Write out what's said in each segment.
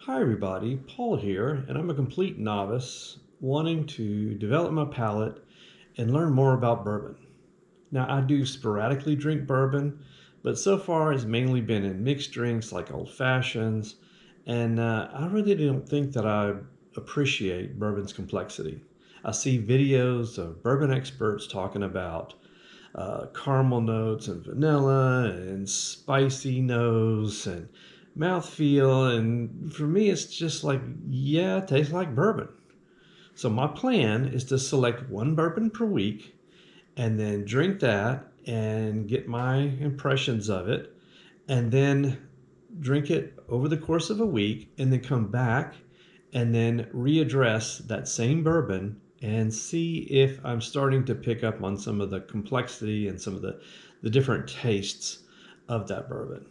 Hi everybody, Paul here, and I'm a complete novice wanting to develop my palate and learn more about bourbon. Now I do sporadically drink bourbon, but so far it's mainly been in mixed drinks like old fashions, and I really don't think that I appreciate bourbon's complexity. I see videos of bourbon experts talking about caramel notes and vanilla and spicy notes and mouthfeel. And for me, it's just like, yeah, it tastes like bourbon. So my plan is to select one bourbon per week and then drink that and get my impressions of it and then drink it over the course of a week and then come back and then readdress that same bourbon and see if I'm starting to pick up on some of the complexity and some of the different tastes of that bourbon.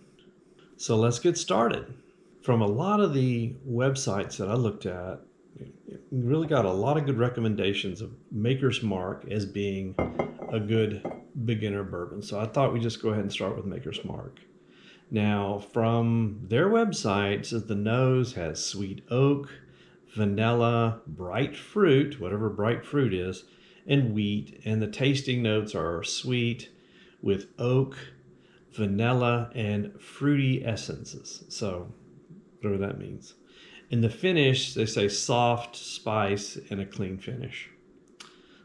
So let's get started. From a lot of the websites that I looked at, we really got a lot of good recommendations of Maker's Mark as being a good beginner bourbon. So I thought we'd just go ahead and start with Maker's Mark. Now, from their website, it says the nose has sweet oak, vanilla, bright fruit, whatever bright fruit is, and wheat. And the tasting notes are sweet with oak, vanilla, and fruity essences. So, whatever that means. In the finish, they say soft spice and a clean finish.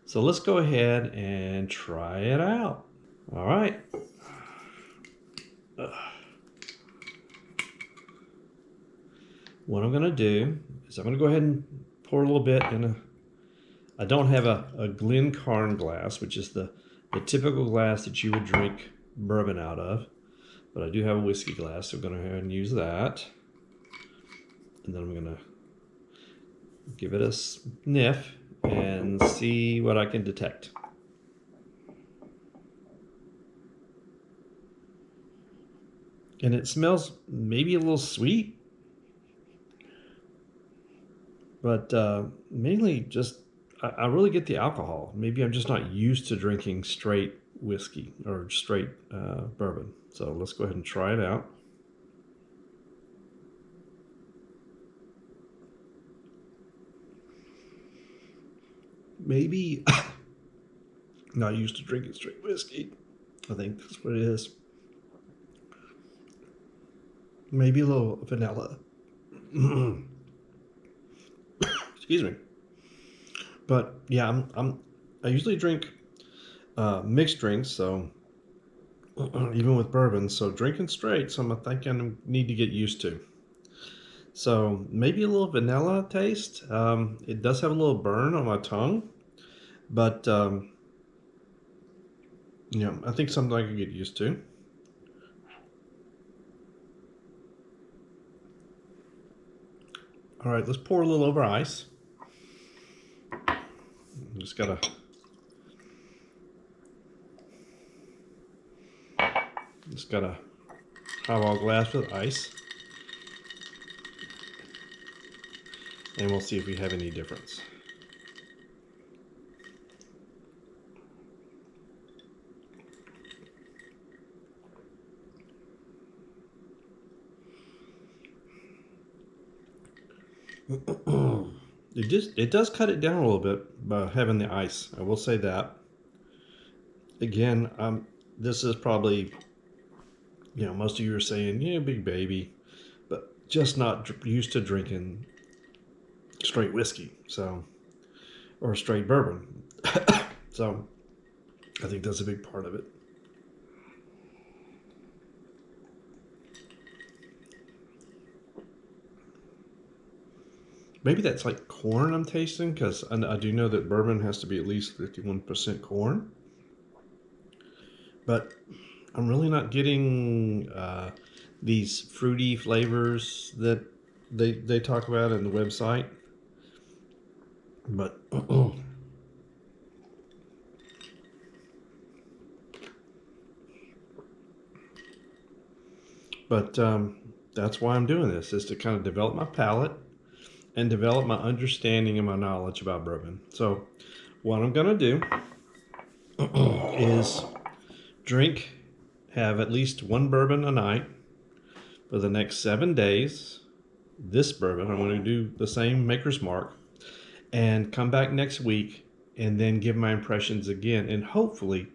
So let's go ahead and try it out. All right. What I'm going to do is I'm going to go ahead and pour a little bit in a... I don't have a Glencairn glass, which is the typical glass that you would drink bourbon out of. But I do have a whiskey glass, so I'm going to go ahead and use that. And then I'm going to give it a sniff and see what I can detect. And it smells maybe a little sweet, but mainly just, I really get the alcohol. Maybe I'm just not used to drinking straight whiskey or straight bourbon. So let's go ahead and try it out. Maybe not used to drinking straight whiskey. I think that's what it is. Maybe a little vanilla. Excuse me. But yeah, I usually drink mixed drinks, so even with bourbon. So drinking straight, so I'm thinking I need to get used to. So maybe a little vanilla taste. It does have a little burn on my tongue, but I think something I can get used to. All right, let's pour a little over ice. Just got a highball glass with ice, and we'll see if we have any difference. It does cut it down a little bit by having the ice. I will say that. Again, this is probably, most of you are saying, yeah, big baby, but just not used to drinking straight whiskey, or straight bourbon. So I think that's a big part of it. Maybe that's like corn I'm tasting, because I do know that bourbon has to be at least 51% corn. But I'm really not getting these fruity flavors that they talk about in the website. But that's why I'm doing this, is to kind of develop my palate and develop my understanding and my knowledge about bourbon. So what I'm going to do is have at least one bourbon a night for the next 7 days. this bourbon. I'm going to do the same Maker's Mark and come back next week and then give my impressions again. And hopefully,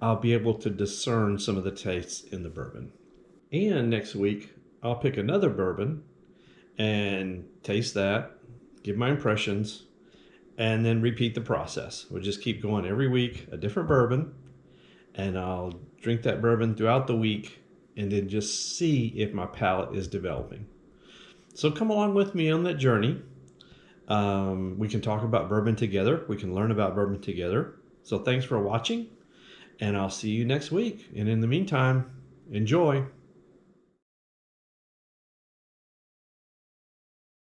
I'll be able to discern some of the tastes in the bourbon. And next week, I'll pick another bourbon and taste that, give my impressions, and then repeat the process. We'll just keep going every week, a different bourbon, and I'll drink that bourbon throughout the week and then just see if my palate is developing. So come along with me on that journey. We can talk about bourbon together. We can learn about bourbon together. So thanks for watching, and I'll see you next week. And in the meantime, enjoy.